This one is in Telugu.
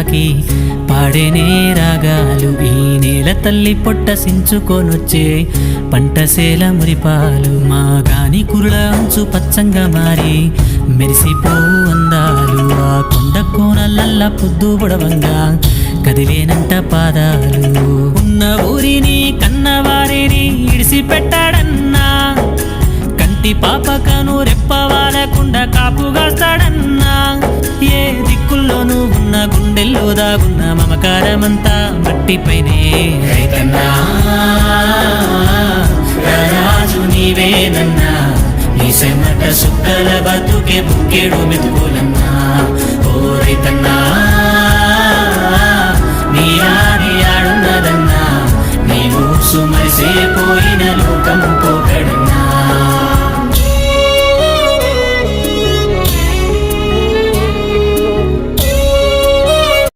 తాకి పాడేనే రాగాలు. ఈ నేల తల్లి పొట్ట సించుకొనొచ్చే పంటసేల మురిపాలు. మా గాని కురుల అంచు పచ్చంగా మారి మెరిసిపోవు అందాలు. ఆ కొండ కోనలల్ల పొద్దు పొడవంగా కదిలేనంట పాదాలు. ఉన్న ఊరిని కన్నవారిని ఇడిసిపెట్టాడన్నా, కంటి పాపకను రెప్పవాలకుండా కాపుగాస్తాడన్నా. ఏ దిక్కుల్లోనూ ఉన్న గుండెల్లో దాగున్న మమకారమంతా మట్టిపైనే. రైతన్నా రాజు నీవేనన్నా, నీ సెమట సుక్కల బతుకే బుక్కెడు మెతుకులన్నా. ఓ రైతన్నా